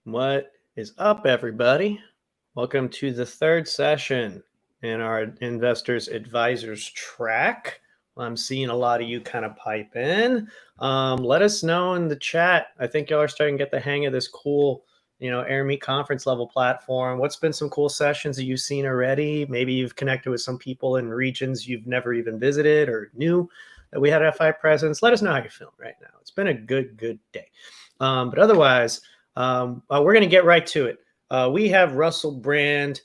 What is up, everybody? Welcome to the third session in our Investors Advisors track. I'm seeing a lot of you kind of pipe in. Let us know in the chat. I think y'all are starting to get the hang of this cool, AirMeet conference level platform. What's been some cool sessions that you've seen already? Maybe you've connected with some people in regions you've never even visited or knew that we had FI presence. Let us know how you're feeling right now. It's been a good day. But otherwise, we're going to get right to it. We have Russell Brand,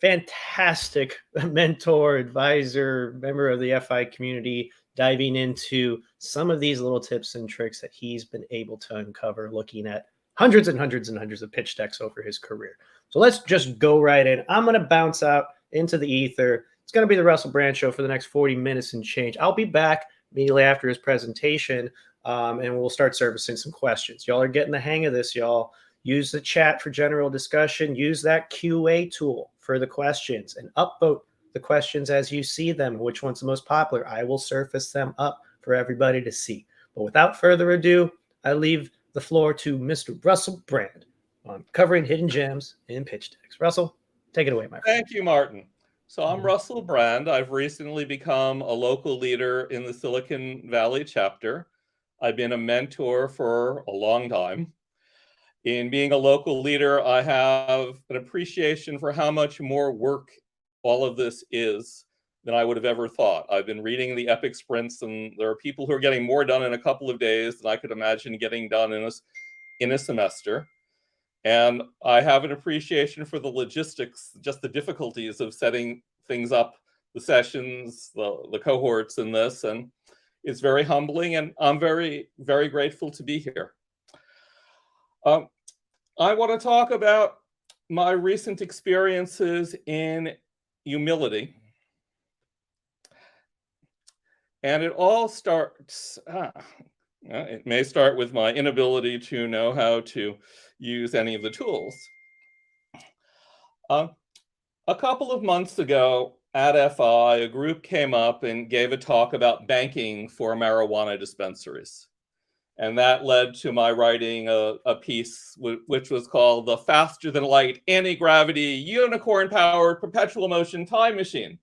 fantastic mentor, advisor, member of the FI community, diving into some of these little tips and tricks that he's been able to uncover looking at hundreds and hundreds and hundreds of pitch decks over his career. So let's just go right in. I'm going to bounce out into the ether. It's going to be the Russell Brand Show for the next 40 minutes and change. I'll be back immediately after his presentation. And we'll start servicing some questions. Y'all are getting the hang of this, y'all. Use the chat for general discussion. Use that QA tool for the questions and upvote the questions as you see them. Which one's the most popular? I will surface them up for everybody to see. But without further ado, I leave the floor to Mr. Russell Brand on covering hidden gems in pitch decks. Russell, take it away, my friend. Thank you, Martin. So I'm Russell Brand. I've recently become a local leader in the Silicon Valley chapter. I've been a mentor for a long time. In being a local leader, I have an appreciation for how much more work all of this is than I would have ever thought. I've been reading the epic sprints, and there are people who are getting more done in a couple of days than I could imagine getting done in a semester. And I have an appreciation for the logistics, just the difficulties of setting things up, the sessions, the cohorts in this, and it's very humbling, and I'm very, very grateful to be here. I want to talk about my recent experiences in humility. And it all starts, it may start with my inability to know how to use any of the tools. A couple of months ago, at FI, a group came up and gave a talk about banking for marijuana dispensaries. And that led to my writing a piece which was called The Faster Than Light Anti-Gravity Unicorn-Powered Perpetual Motion Time Machine.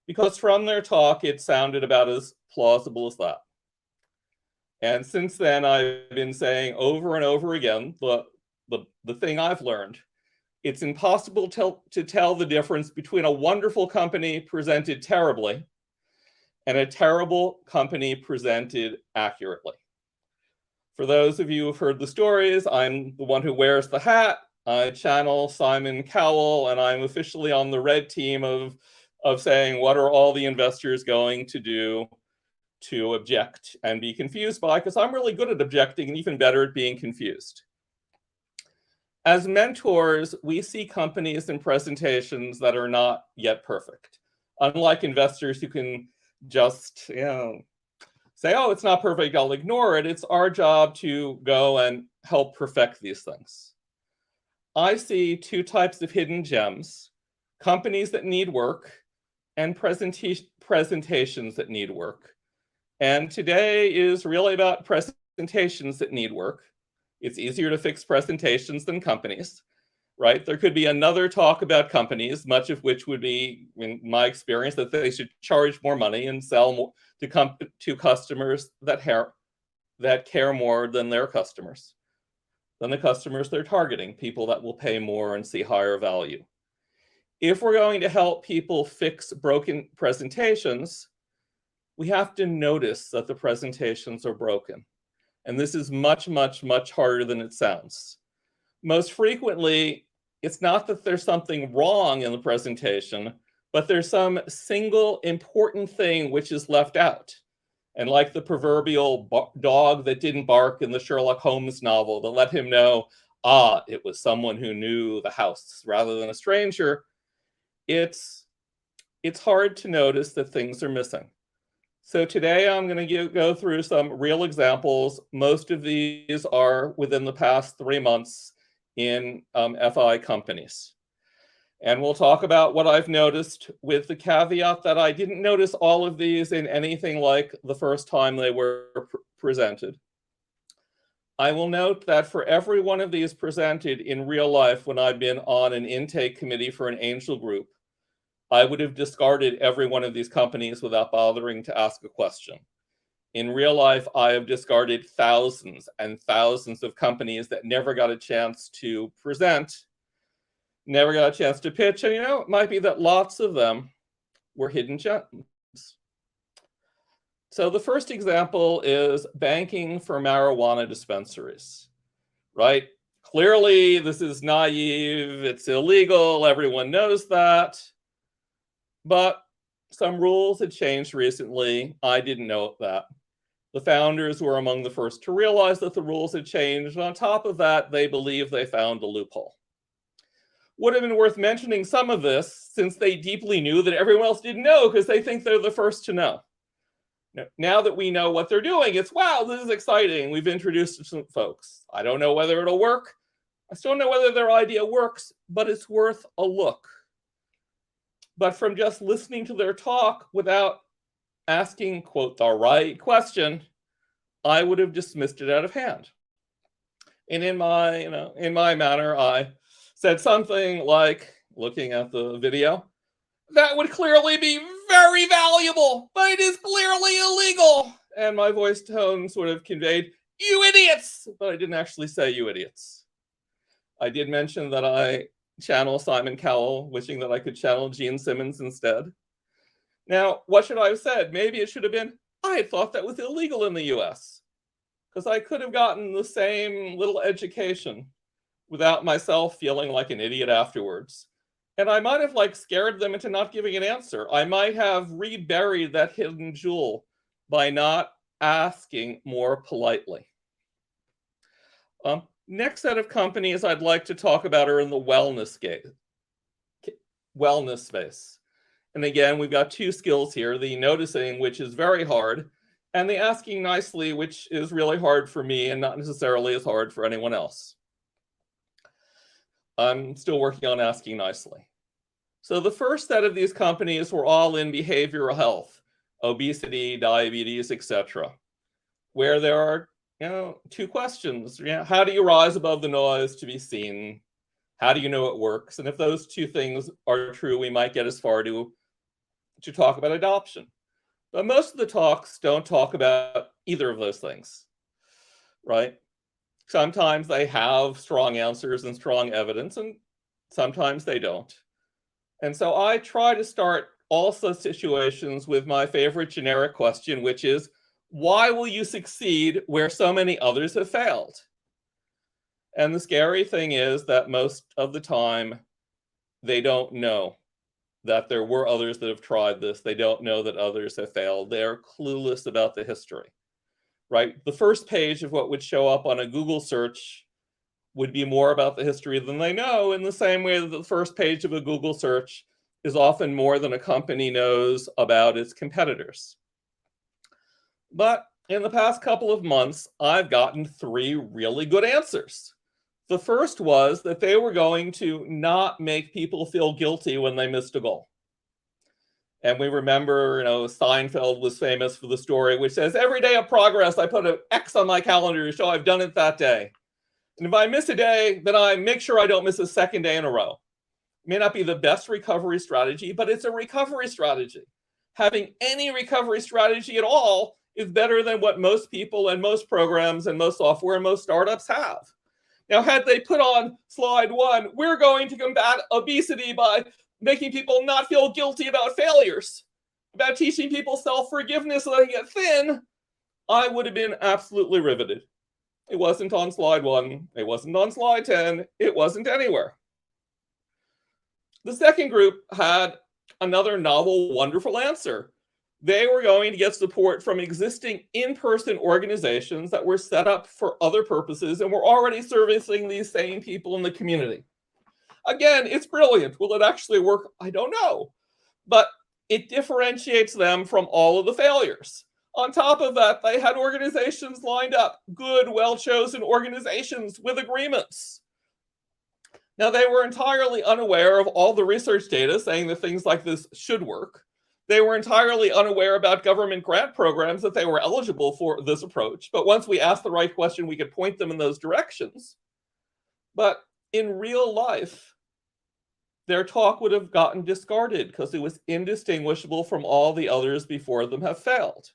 Because from their talk, it sounded about as plausible as that. And since then, I've been saying over and over again, the thing I've learned. It's impossible to tell the difference between a wonderful company presented terribly and a terrible company presented accurately. For those of you who've heard the stories, I'm the one who wears the hat. I channel Simon Cowell, and I'm officially on the red team of saying, what are all the investors going to do to object and be confused by? Because I'm really good at objecting and even better at being confused. As mentors, we see companies and presentations that are not yet perfect. Unlike investors who can just, say, oh, it's not perfect, I'll ignore it. It's our job to go and help perfect these things. I see two types of hidden gems: companies that need work and presentations that need work. And today is really about presentations that need work. It's easier to fix presentations than companies, right? There could be another talk about companies, much of which would be, in my experience, that they should charge more money and sell more to customers that care more than their customers, than the customers they're targeting, people that will pay more and see higher value. If we're going to help people fix broken presentations, we have to notice that the presentations are broken. And this is much, much, much harder than it sounds. Most frequently, it's not that there's something wrong in the presentation, but there's some single important thing which is left out. And like the proverbial dog that didn't bark in the Sherlock Holmes novel that let him know, it was someone who knew the house rather than a stranger, it's hard to notice that things are missing. So today I'm going to go through some real examples. Most of these are within the past 3 months in FI companies. And we'll talk about what I've noticed, with the caveat that I didn't notice all of these in anything like the first time they were presented. I will note that for every one of these presented in real life, when I've been on an intake committee for an angel group, I would have discarded every one of these companies without bothering to ask a question. In real life, I have discarded thousands and thousands of companies that never got a chance to present, never got a chance to pitch. And it might be that lots of them were hidden gems. So the first example is banking for marijuana dispensaries, right? Clearly, this is naive, it's illegal, everyone knows that. But some rules had changed recently. I didn't know that. The founders were among the first to realize that the rules had changed. And on top of that, they believe they found a loophole. Would have been worth mentioning some of this since they deeply knew that everyone else didn't know because they think they're the first to know. Now that we know what they're doing, it's, wow, this is exciting. We've introduced some folks. I don't know whether it'll work. I still don't know whether their idea works, but it's worth a look. But from just listening to their talk without asking, quote, the right question, I would have dismissed it out of hand. And in my manner, I said something like, looking at the video, that would clearly be very valuable, but it is clearly illegal. And my voice tone sort of conveyed, you idiots, but I didn't actually say you idiots. I did mention that I channel Simon Cowell, wishing that I could channel Gene Simmons instead. Now, what should I have said? Maybe it should have been, I had thought that was illegal in the US, because I could have gotten the same little education without myself feeling like an idiot afterwards. And I might have scared them into not giving an answer. I might have reburied that hidden jewel by not asking more politely. Next set of companies I'd like to talk about are in the wellness space. And again, we've got two skills here, the noticing, which is very hard, and the asking nicely, which is really hard for me and not necessarily as hard for anyone else. I'm still working on asking nicely. So the first set of these companies were all in behavioral health, obesity, diabetes, etc., where there are two questions. How do you rise above the noise to be seen? How do you know it works? And if those two things are true, we might get as far to talk about adoption. But most of the talks don't talk about either of those things, right? Sometimes they have strong answers and strong evidence, and sometimes they don't. And so I try to start all such situations with my favorite generic question, which is, why will you succeed where so many others have failed? And the scary thing is that most of the time, they don't know that there were others that have tried this. They don't know that others have failed. They're clueless about the history, right? The first page of what would show up on a Google search would be more about the history than they know, in the same way that the first page of a Google search is often more than a company knows about its competitors. But in the past couple of months, I've gotten 3 really good answers. The first was that they were going to not make people feel guilty when they missed a goal. And we remember, Seinfeld was famous for the story which says, every day of progress, I put an X on my calendar to show I've done it that day. And if I miss a day, then I make sure I don't miss a second day in a row. It may not be the best recovery strategy, but it's a recovery strategy. Having any recovery strategy at all is better than what most people and most programs and most software and most startups have. Now, had they put on slide 1, we're going to combat obesity by making people not feel guilty about failures, about teaching people self-forgiveness so they get thin, I would have been absolutely riveted. It wasn't on slide 1. It wasn't on slide 10. It wasn't anywhere. The second group had another novel, wonderful answer. They were going to get support from existing in-person organizations that were set up for other purposes and were already servicing these same people in the community. Again, it's brilliant. Will it actually work? I don't know. But it differentiates them from all of the failures. On top of that, they had organizations lined up, good, well-chosen organizations with agreements. Now, they were entirely unaware of all the research data saying that things like this should work. They were entirely unaware about government grant programs that they were eligible for this approach. But once we asked the right question, we could point them in those directions. But in real life, their talk would have gotten discarded because it was indistinguishable from all the others before them have failed.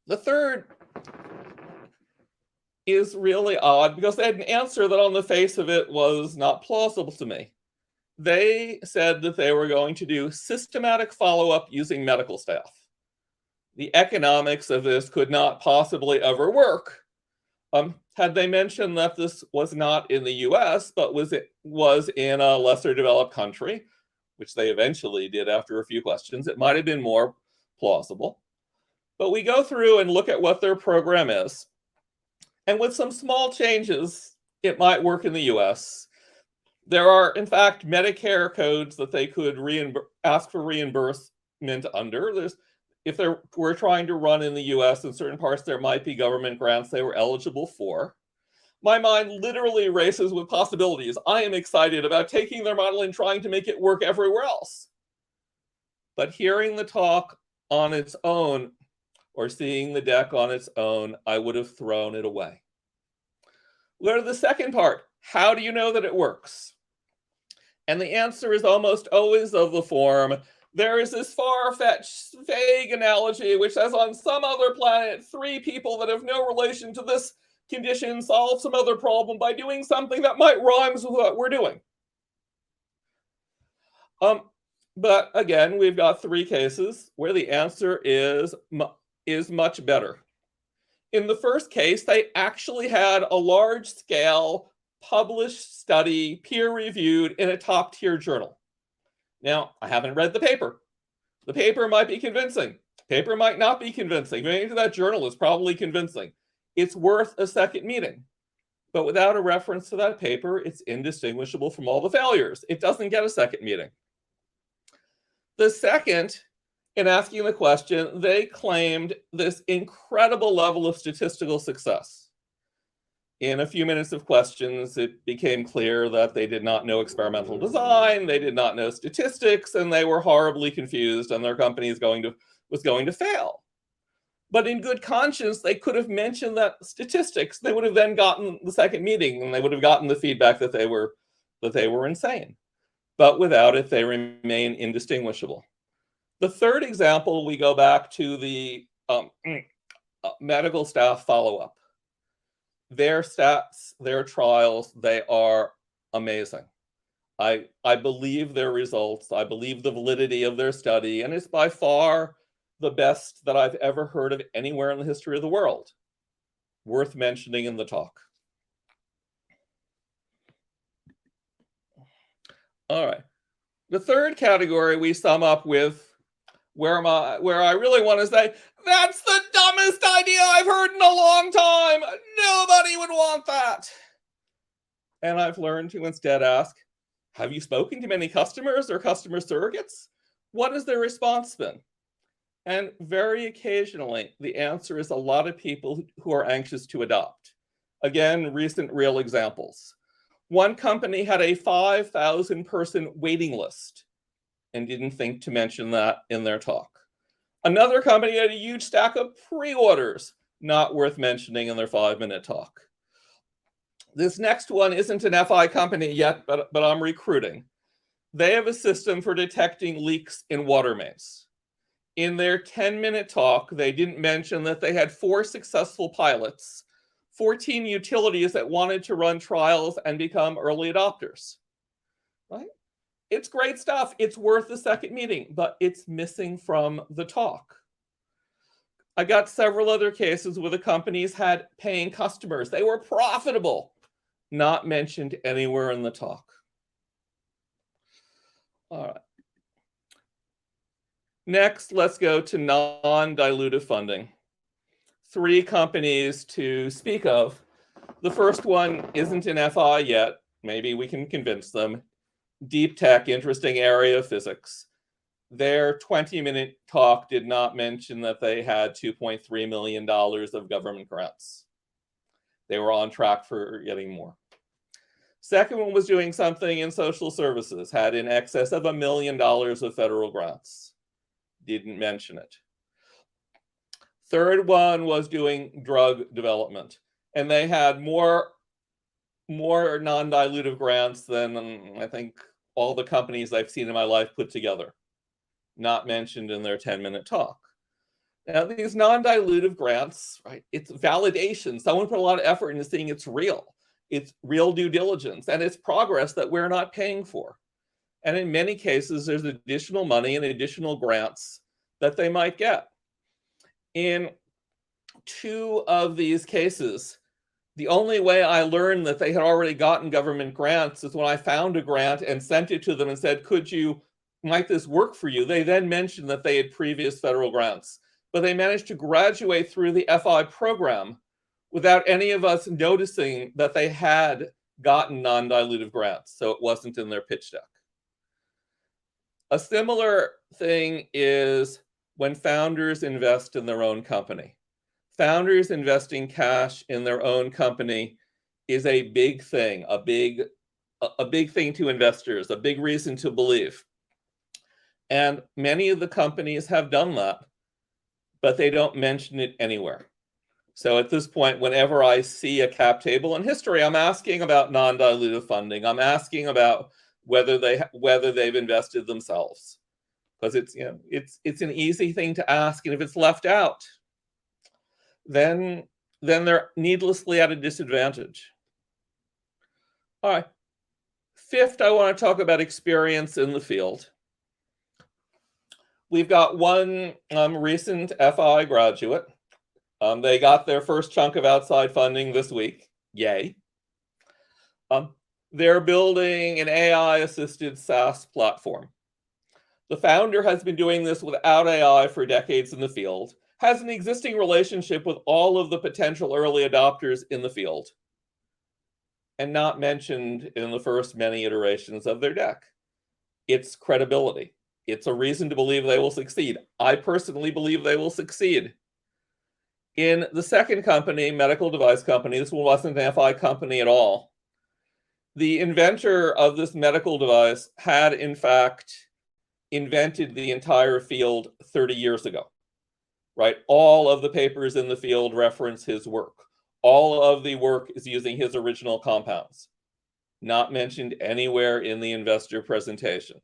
The third is really odd because they had an answer that on the face of it was not plausible to me. They said that they were going to do systematic follow-up using medical staff. The economics of this could not possibly ever work. Had they mentioned that this was not in the US, but was in a lesser developed country, which they eventually did after a few questions, it might have been more plausible. But we go through and look at what their program is. And with some small changes, it might work in the US. There are, in fact, Medicare codes that they could ask for reimbursement under. If they were trying to run in the US, in certain parts, there might be government grants they were eligible for. My mind literally races with possibilities. I am excited about taking their model and trying to make it work everywhere else. But hearing the talk on its own or seeing the deck on its own, I would have thrown it away. Go to the second part. How do you know that it works? And the answer is almost always of the form, there is this far-fetched, vague analogy which says on some other planet, 3 people that have no relation to this condition solve some other problem by doing something that might rhyme with what we're doing. But again, we've got 3 cases where the answer is much better. In the first case, they actually had a large-scale published study, peer-reviewed in a top-tier journal. Now, I haven't read the paper. The paper might be convincing. Paper might not be convincing. Maybe that journal is probably convincing. It's worth a second meeting. But without a reference to that paper, it's indistinguishable from all the failures. It doesn't get a second meeting. The second, in asking the question, they claimed this incredible level of statistical success. In a few minutes of questions, it became clear that they did not know experimental design, they did not know statistics, and they were horribly confused, and their company was going to fail. But in good conscience, they could have mentioned that statistics. They would have then gotten the second meeting, and they would have gotten the feedback that they were insane. But without it, they remain indistinguishable. The third example, we go back to the medical staff follow-up. Their stats, their trials, they are amazing. I believe their results. I believe the validity of their study, and it's by far the best that I've ever heard of anywhere in the history of the world. Worth mentioning in the talk. All right. The third category we sum up with where I really want to say, that's the dumbest idea I've heard in a long time. Nobody would want that. And I've learned to instead ask, have you spoken to many customers or customer surrogates? What has their response been? And very occasionally, the answer is a lot of people who are anxious to adopt. Again, recent real examples. One company had a 5,000 person waiting list and didn't think to mention that in their talk. Another company had a huge stack of pre-orders, not worth mentioning in their 5-minute talk. This next one isn't an FI company yet, but I'm recruiting. They have a system for detecting leaks in water mains. In their 10-minute talk, they didn't mention that they had 4 successful pilots, 14 utilities that wanted to run trials and become early adopters. Right? It's great stuff. It's worth a second meeting, but it's missing from the talk. I got several other cases where the companies had paying customers. They were profitable, not mentioned anywhere in the talk. All right. Next, let's go to non-dilutive funding. 3 companies to speak of. The first one isn't in FI yet. Maybe we can convince them. Deep tech, interesting area of physics. Their 20-minute talk did not mention that they had $2.3 million of government grants. They were on track for getting more. Second one was doing something in social services, had in excess of $1 million of federal grants. Didn't mention it. Third one was doing drug development, and they had more non-dilutive grants than I think all the companies I've seen in my life put together. Not mentioned in their 10-minute talk. Now, these non-dilutive grants, right? It's validation. Someone put a lot of effort into seeing it's real. It's real due diligence, and it's progress that we're not paying for. And in many cases, there's additional money and additional grants that they might get. In 2 of these cases, the only way I learned that they had already gotten government grants is when I found a grant and sent it to them and said, might this work for you? They then mentioned that they had previous federal grants, but they managed to graduate through the FI program without any of us noticing that they had gotten non-dilutive grants, so it wasn't in their pitch deck. A similar thing is when founders invest in their own company. Founders investing cash in their own company is a big thing, a big thing to investors, a big reason to believe. And many of the companies have done that, but they don't mention it anywhere. So at this point, whenever I see a cap table in history, I'm asking about non-dilutive funding. I'm asking about whether they've invested themselves, because it's an easy thing to ask, and if it's left out, then they're needlessly at a disadvantage. All right. Fifth, I want to talk about experience in the field. We've got one recent FI graduate. They got their first chunk of outside funding this week. Yay. They're building an AI-assisted SaaS platform. The founder has been doing this without AI for decades in the field, has an existing relationship with all of the potential early adopters in the field, and not mentioned in the first many iterations of their deck. It's credibility. It's a reason to believe they will succeed. I personally believe they will succeed. In the second company, medical device company, this one wasn't an FI company at all. The inventor of this medical device had, in fact, invented the entire field 30 years ago, right? All of the papers in the field reference his work. All of the work is using his original compounds. Not mentioned anywhere in the investor presentation.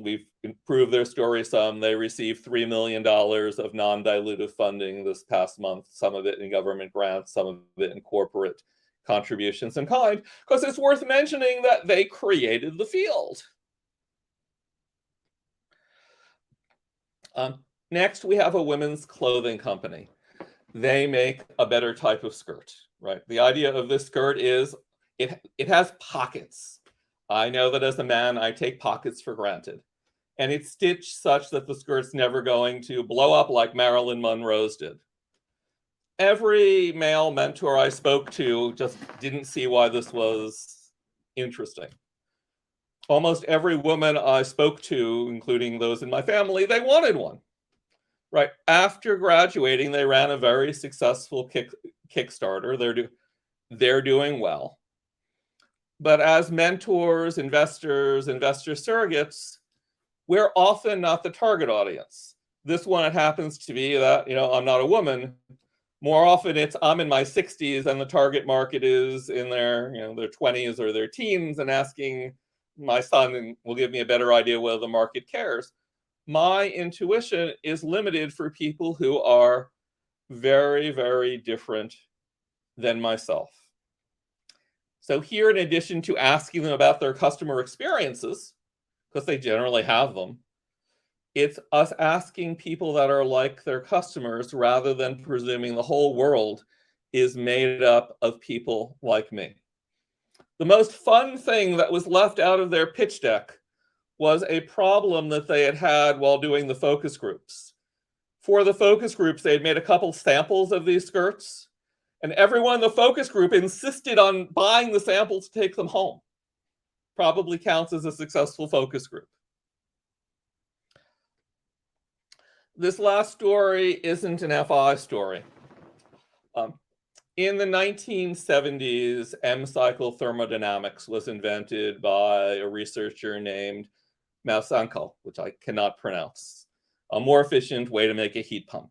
We've improved their story some. They received $3 million of non-dilutive funding this past month, some of it in government grants, some of it in corporate contributions in kind, because it's worth mentioning that they created the field. Next, we have a women's clothing company. They make a better type of skirt, right? The idea of this skirt is it has pockets. I know that as a man, I take pockets for granted. And it's stitched such that the skirt's never going to blow up like Marilyn Monroe's did. Every male mentor I spoke to just didn't see why this was interesting. Almost every woman I spoke to, including those in my family, they wanted one. Right after graduating, they ran a very successful Kickstarter. They're doing well. But as mentors, investors, investor surrogates, we're often not the target audience. This one, it happens to be that, I'm not a woman. More often it's I'm in my 60s and the target market is in their 20s or their teens, and asking my son, and will give me a better idea whether the market cares. My intuition is limited for people who are very, very different than myself. So here, in addition to asking them about their customer experiences, because they generally have them, it's us asking people that are like their customers rather than presuming the whole world is made up of people like me. The most fun thing that was left out of their pitch deck was a problem that they had while doing the focus groups. For the focus groups, they had made a couple samples of these skirts, and everyone in the focus group insisted on buying the samples to take them home. Probably counts as a successful focus group. This last story isn't an FI story. In the 1970s, M-cycle thermodynamics was invented by a researcher named Mausankel, which I cannot pronounce. A more efficient way to make a heat pump.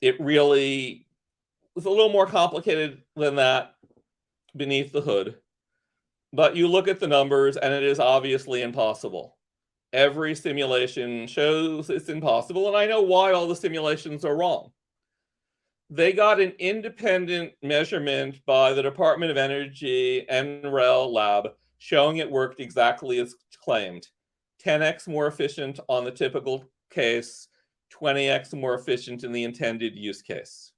It really was a little more complicated than that beneath the hood. But you look at the numbers and it is obviously impossible. Every simulation shows it's impossible, and I know why all the simulations are wrong. They got an independent measurement by the Department of Energy NREL lab showing it worked exactly as claimed. 10x more efficient on the typical case, 20x more efficient in the intended use case.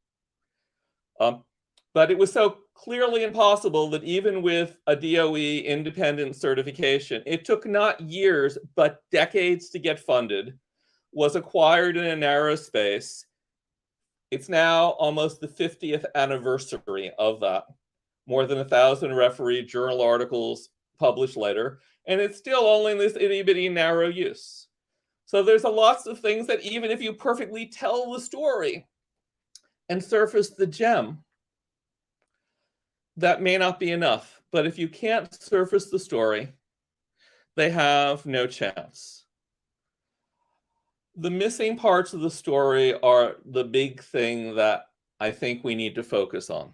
But it was so clearly impossible that even with a DOE independent certification, it took not years, but decades to get funded, was acquired in a narrow space. It's now almost the 50th anniversary of that. More than 1,000 referee journal articles published later, and it's still only in this itty-bitty narrow use. So there's lots of things that even if you perfectly tell the story and surface the gem, that may not be enough. But if you can't surface the story, they have no chance. The missing parts of the story are the big thing that I think we need to focus on.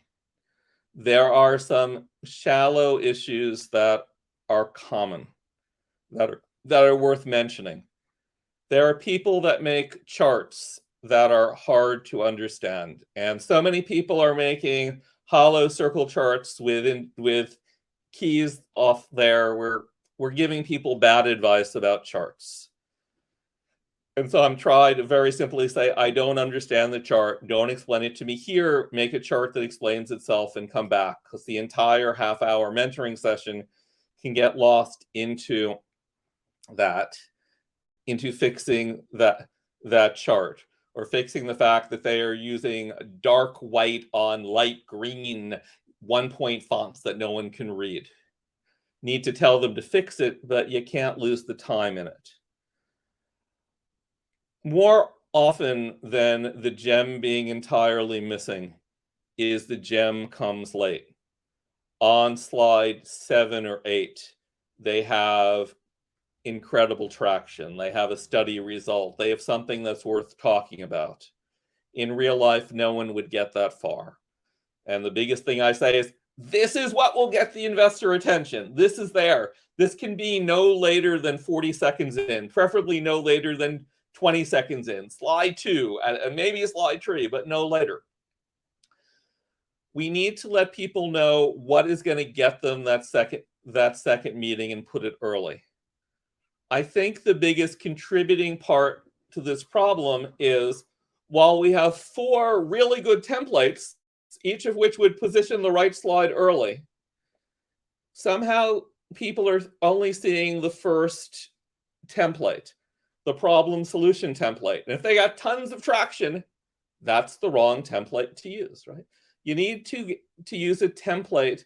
There are some shallow issues that are common, that are worth mentioning. There are people that make charts that are hard to understand. And so many people are making hollow circle charts with keys off there where we're giving people bad advice about charts. And so I'm trying to very simply say, I don't understand the chart. Don't explain it to me here. Make a chart that explains itself and come back, because the entire half-hour mentoring session can get lost into that, into fixing that chart, or fixing the fact that they are using dark white on light green 1-point fonts that no one can read. Need to tell them to fix it, but you can't lose the time in it. More often than the gem being entirely missing is the gem comes late. On slide 7 or 8, they have incredible traction. They have a study result. They have something that's worth talking about. In real life, no one would get that far. And the biggest thing I say is, this is what will get the investor attention. This is there. This can be no later than 40 seconds in, preferably no later than 20 seconds in. Slide 2, and maybe a slide 3, but no later. We need to let people know what is going to get them that second meeting and put it early. I think the biggest contributing part to this problem is, while we have 4 really good templates, each of which would position the right slide early, somehow people are only seeing the first template, the problem solution template. And if they got tons of traction, that's the wrong template to use, right? You need to use a template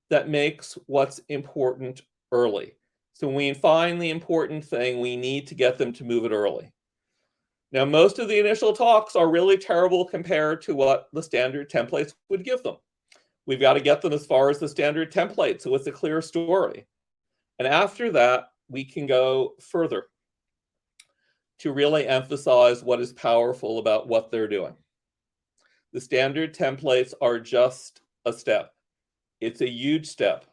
that makes what's important early. So when we find the important thing, we need to get them to move it early. Now, most of the initial talks are really terrible compared to what the standard templates would give them. We've got to get them as far as the standard template, so it's a clear story. And after that, we can go further to really emphasize what is powerful about what they're doing. The standard templates are just a step. It's a huge step,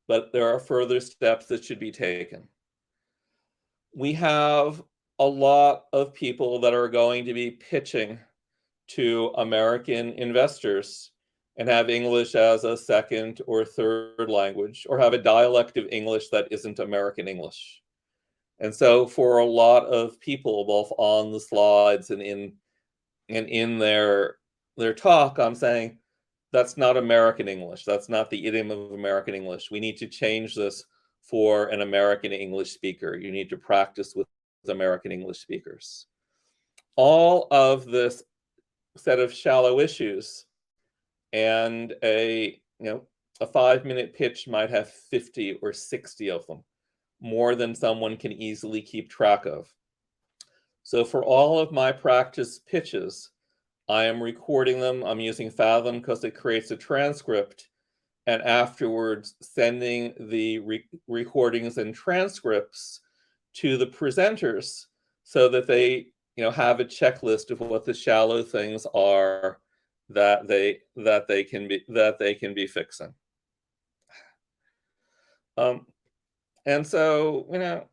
but there are further steps that should be taken. We have a lot of people that are going to be pitching to American investors and have English as a second or third language, or have a dialect of English that isn't American English. And so for a lot of people, both on the slides and in their talk, I'm saying, that's not American English. That's not the idiom of American English. We need to change this for an American English speaker. You need to practice with American English speakers. All of this set of shallow issues, and a 5-minute pitch might have 50 or 60 of them, more than someone can easily keep track of. So for all of my practice pitches, I am recording them. I'm using Fathom because it creates a transcript, and afterwards sending the recordings and transcripts to the presenters so that they, have a checklist of what the shallow things are that they can be fixing. And so,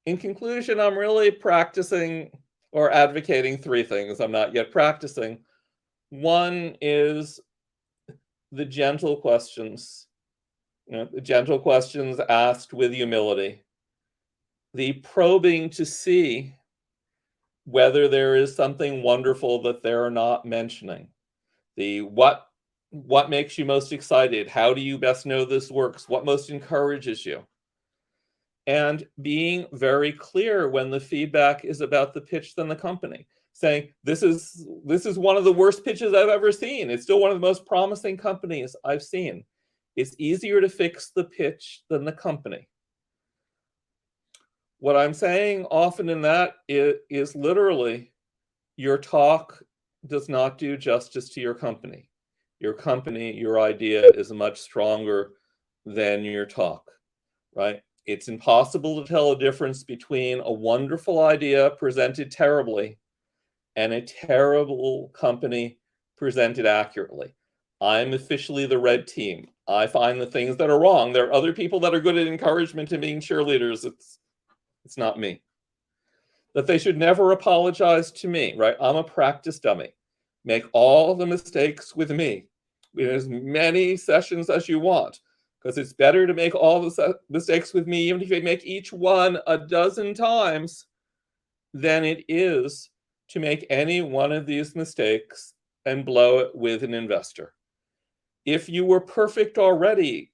in conclusion, I'm really practicing or advocating three things I'm not yet practicing. One is the gentle questions, the gentle questions asked with humility, the probing to see whether there is something wonderful that they're not mentioning, the what makes you most excited, how do you best know this works, what most encourages you, and being very clear when the feedback is about the pitch than the company, saying this is one of the worst pitches I've ever seen, it's still one of the most promising companies I've seen. It's easier to fix the pitch than the company. What I'm saying often in that is literally, your talk does not do justice to your company. Your company, your idea is much stronger than your talk, right? It's impossible to tell a difference between a wonderful idea presented terribly and a terrible company presented accurately. I'm officially the red team. I find the things that are wrong. There are other people that are good at encouragement and being cheerleaders. It's not me. That they should never apologize to me, right? I'm a practice dummy. Make all the mistakes with me in as many sessions as you want, because it's better to make all the mistakes with me, even if you make each one a dozen times, than it is to make any one of these mistakes and blow it with an investor. If you were perfect already,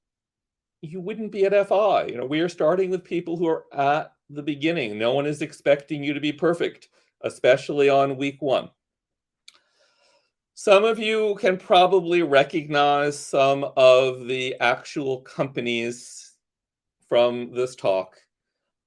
you wouldn't be at FI. We are starting with people who are at the beginning. No one is expecting you to be perfect, especially on week one. Some of you can probably recognize some of the actual companies from this talk.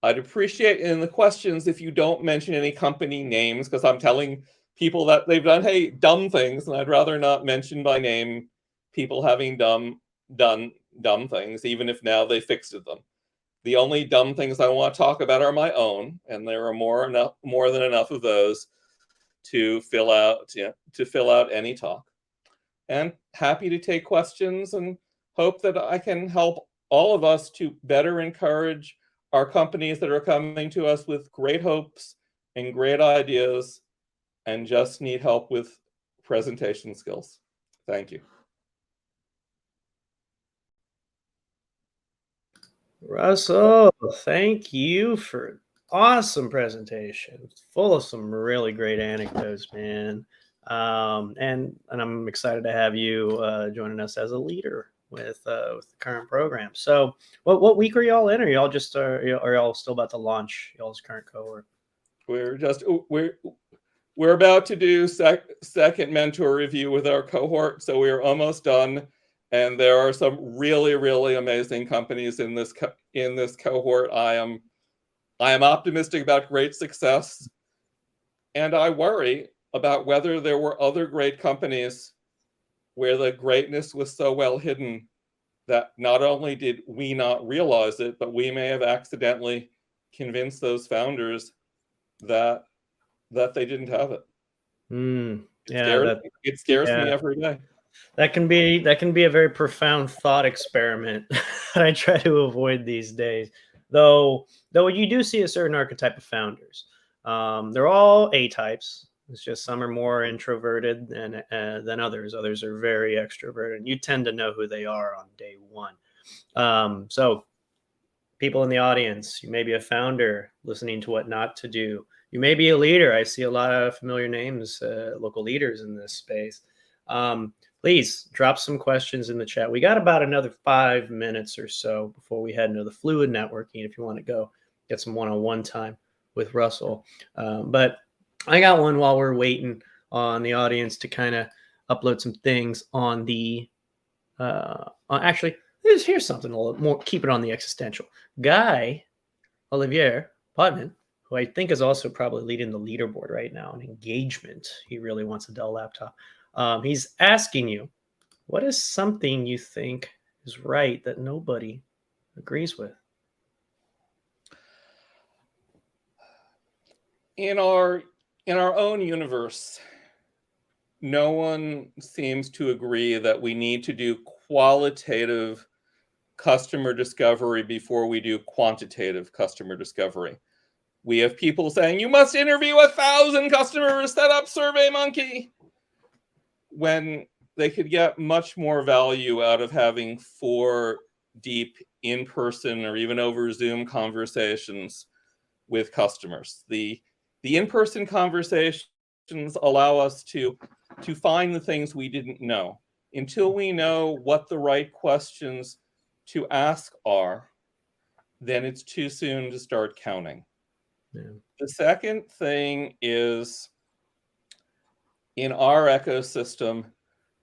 I'd appreciate in the questions if you don't mention any company names, because I'm telling people that they've done, hey, dumb things, and I'd rather not mention by name people having done dumb things, even if now they fixed them. The only dumb things I want to talk about are my own, and there are more than enough of those to fill out any talk. And happy to take questions, and hope that I can help all of us to better encourage our companies that are coming to us with great hopes and great ideas and just need help with presentation skills. Thank you. Russell, thank you for awesome presentation. Full of some really great anecdotes, man. And I'm excited to have you joining us as a leader with the current program. So, what week are y'all in? Are y'all just are y'all still about to launch y'all's current cohort? We're about to do second mentor review with our cohort, so we're almost done. And there are some really, really amazing companies in this cohort. I am optimistic about great success, and I worry about whether there were other great companies where the greatness was so well hidden that not only did we not realize it, but we may have accidentally convinced those founders that they didn't have it. It scares me every day. That can be a very profound thought experiment I try to avoid these days. Though you do see a certain archetype of founders. They're all A types. It's just some are more introverted than others. Others are very extroverted. You tend to know who they are on day one. So people in the audience, you may be a founder listening to what not to do. You may be a leader. I see a lot of familiar names, local leaders in this space. Please drop some questions in the chat. We got about another 5 minutes or so before we head into the fluid networking, if you want to go get some one-on-one time with Russell. But I got one while we're waiting on the audience to kind of upload some things on the actually, here's something a little more, keep it on the existential. Guy Olivier Putman, who I think is also probably leading the leaderboard right now in engagement. He really wants a Dell laptop. He's asking you, what is something you think is right that nobody agrees with? In our own universe, no one seems to agree that we need to do qualitative customer discovery before we do quantitative customer discovery. We have people saying, you must interview 1,000 customers, set up SurveyMonkey, when they could get much more value out of having 4 deep in-person or even over Zoom conversations with customers. The in-person conversations allow us to find the things we didn't know. Until we know what the right questions to ask are, then it's too soon to start counting. Yeah. The second thing is, in our ecosystem,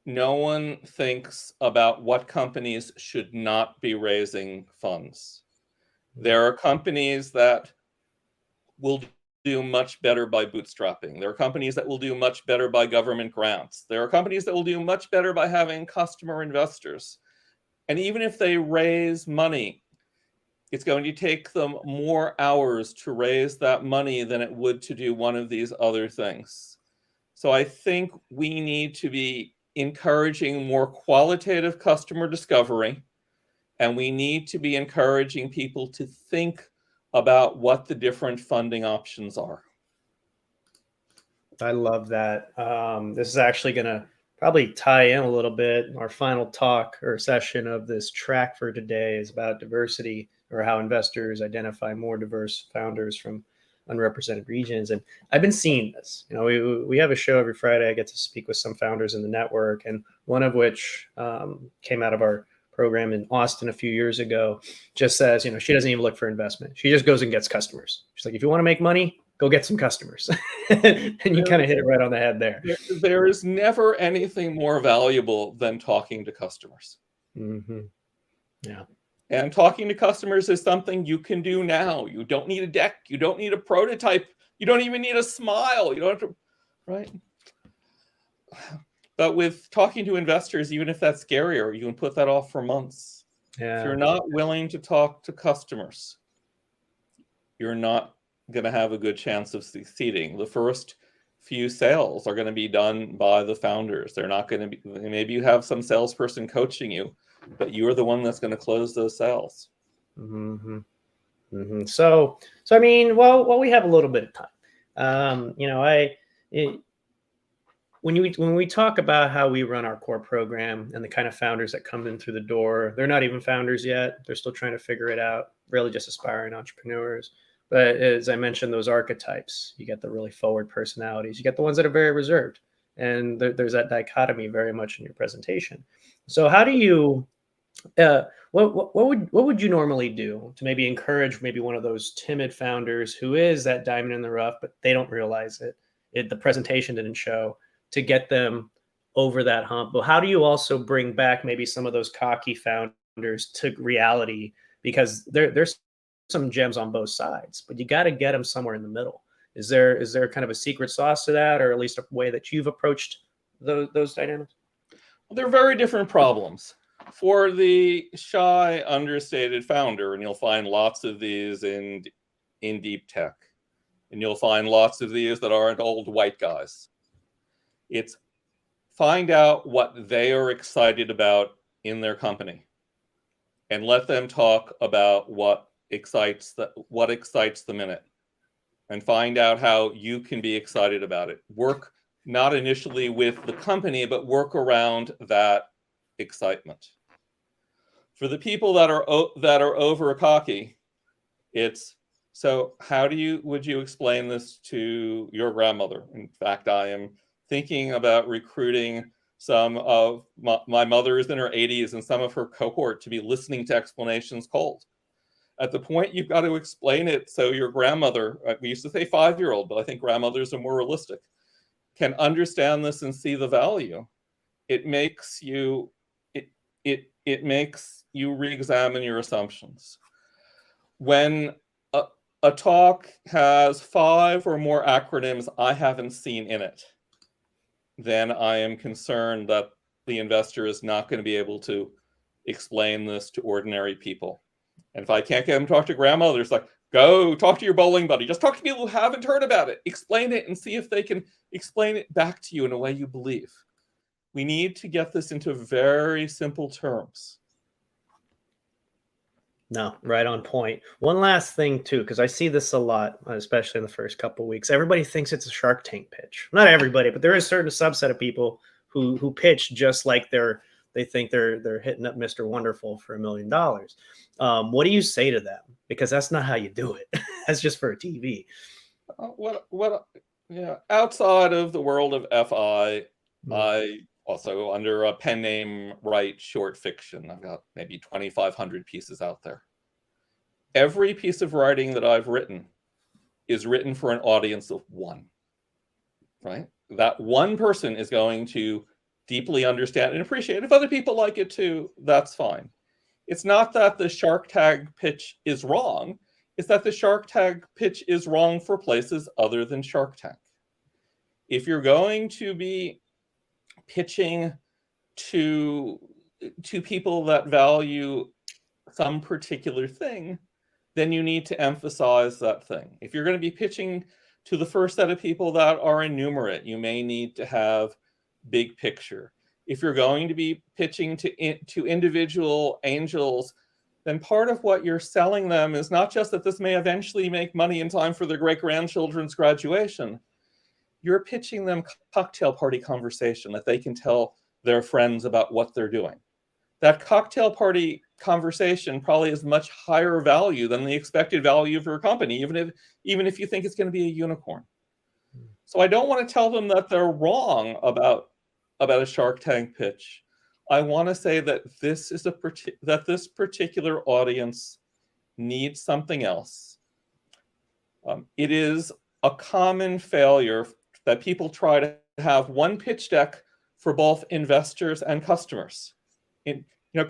no one thinks about what companies should not be raising funds. There are companies that will do much better by bootstrapping. There are companies that will do much better by government grants. There are companies that will do much better by having customer investors. And even if they raise money, it's going to take them more hours to raise that money than it would to do one of these other things. So I think we need to be encouraging more qualitative customer discovery, and we need to be encouraging people to think about what the different funding options are. I love that. This is actually going to probably tie in a little bit. Our final talk or session of this track for today is about diversity, or how investors identify more diverse founders from unrepresented regions. And I've been seeing this. We have a show every Friday. I get to speak with some founders in the network, and one of which came out of our program in Austin a few years ago, just says, she doesn't even look for investment. She just goes and gets customers. She's like, if you want to make money, go get some customers. And you kind of hit it right on the head there. There is never anything more valuable than talking to customers. Mm-hmm. Yeah. And talking to customers is something you can do now. You don't need a deck. You don't need a prototype. You don't even need a smile. You don't have to, right? But with talking to investors, even if that's scarier, you can put that off for months. Yeah. If you're not willing to talk to customers, you're not going to have a good chance of succeeding. The first few sales are going to be done by the founders. They're not going to be, maybe you have some salesperson coaching you, but you're the one that's going to close those sales. Mm-hmm. Mm-hmm. So I mean, well, we have a little bit of time. When we talk about how we run our core program and the kind of founders that come in through the door, they're not even founders yet. They're still trying to figure it out, really just aspiring entrepreneurs. But as I mentioned, those archetypes, you get the really forward personalities, you get the ones that are very reserved. And there's that dichotomy very much in your presentation. So how do you, what would you normally do to maybe encourage maybe one of those timid founders who is that diamond in the rough, but they don't realize it, the presentation didn't show, to get them over that hump? But how do you also bring back maybe some of those cocky founders to reality? Because there's some gems on both sides, but you got to get them somewhere in the middle. Is there kind of a secret sauce to that, or at least a way that you've approached those dynamics? Well, they're very different problems. For the shy, understated founder, and you'll find lots of these in deep tech, and you'll find lots of these that aren't old white guys. It's find out what they are excited about in their company, and let them talk about what excites them in it, and find out how you can be excited about it. Work not initially with the company, but work around that excitement. For the people that are over cocky, it's, so how would you explain this to your grandmother? In fact, I am thinking about recruiting some of my mother's in her 80s and some of her cohort to be listening to explanations cold. At the point you've got to explain it so your grandmother, we used to say 5-year-old, but I think grandmothers are more realistic, can understand this and see the value. It makes you it makes you re-examine your assumptions. When a talk has 5 or more acronyms I haven't seen in it, then I am concerned that the investor is not going to be able to explain this to ordinary people. And if I can't get them to talk to grandmothers, like, go talk to your bowling buddy. Just talk to people who haven't heard about it. Explain it and see if they can explain it back to you in a way you believe. We need to get this into very simple terms. No, right on point. One last thing too, because I see this a lot, especially in the first couple of weeks. Everybody thinks it's a Shark Tank pitch. Not everybody, but there is a certain subset of people who pitch just like they think they're hitting up Mr. Wonderful for $1 million. What do you say to them? Because that's not how you do it. That's just for a TV. Yeah, outside of the world of FI, I also, under a pen name, write short fiction. I've got maybe 2,500 pieces out there. Every piece of writing that I've written is written for an audience of one, right? That one person is going to deeply understand and appreciate. If other people like it too, that's fine. It's not that the Shark Tank pitch is wrong. It's that the Shark Tank pitch is wrong for places other than Shark Tank. If you're going to be pitching to people that value some particular thing, then you need to emphasize that thing. If you're going to be pitching to the first set of people that are innumerate, you may need to have big picture. If you're going to be pitching to individual angels, then part of what you're selling them is not just that this may eventually make money in time for their great-grandchildren's graduation. You're pitching them cocktail party conversation that they can tell their friends about what they're doing. That cocktail party conversation probably is much higher value than the expected value of your company, even if you think it's going to be a unicorn. So I don't want to tell them that they're wrong about a Shark Tank pitch. I want to say that this particular audience needs something else. It is a common failure that people try to have one pitch deck for both investors and customers.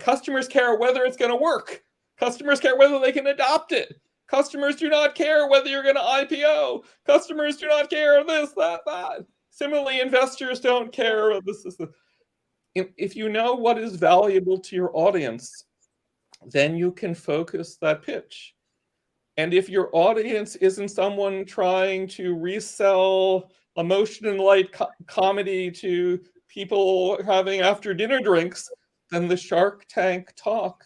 Customers care whether it's going to work. Customers care whether they can adopt it. Customers do not care whether you're going to IPO. Customers do not care this, that. Similarly, investors don't care. If you know what is valuable to your audience, then you can focus that pitch. And if your audience isn't someone trying to resell emotion and light comedy to people having after dinner drinks, then the Shark Tank talk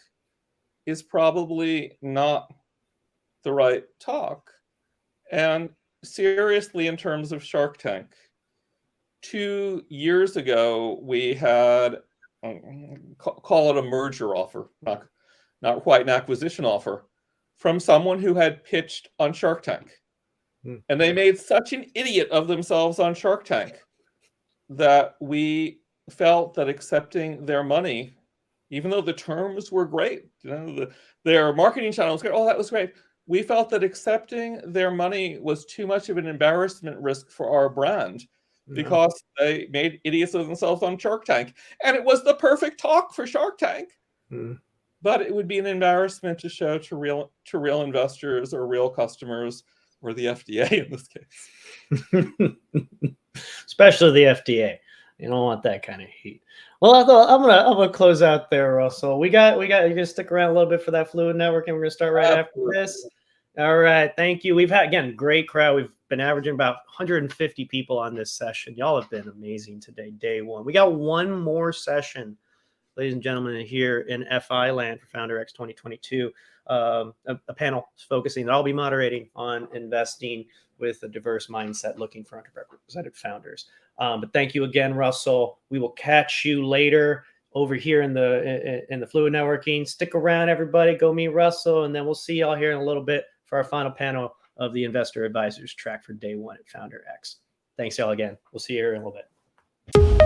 is probably not the right talk. And seriously, in terms of Shark Tank, 2 years ago, we had, call it a merger offer, not quite an acquisition offer, from someone who had pitched on Shark Tank. And they made such an idiot of themselves on Shark Tank that we felt that accepting their money, even though the terms were great, their marketing channel was great, oh, that was great. We felt that accepting their money was too much of an embarrassment risk for our brand because they made idiots of themselves on Shark Tank. And it was the perfect talk for Shark Tank. But it would be an embarrassment to show to real investors or real customers, or the FDA in this case. Especially the FDA. You don't want that kind of heat. Well, I'm gonna close out there, Russell. You gonna stick around a little bit for that Fluid Network, and we're gonna start right after this. All right, thank you. We've had, again, great crowd. We've been averaging about 150 people on this session. Y'all have been amazing today, day one. We got one more session, ladies and gentlemen, here in FI land for FounderX 2022. A panel focusing that I'll be moderating on investing with a diverse mindset, looking for underrepresented founders. But thank you again, Russell. We will catch you later over here in the Fluid Networking. Stick around, everybody. Go meet Russell, and then we'll see y'all here in a little bit for our final panel of the Investor Advisors track for day one at FounderX. Thanks, y'all, again. We'll see you here in a little bit.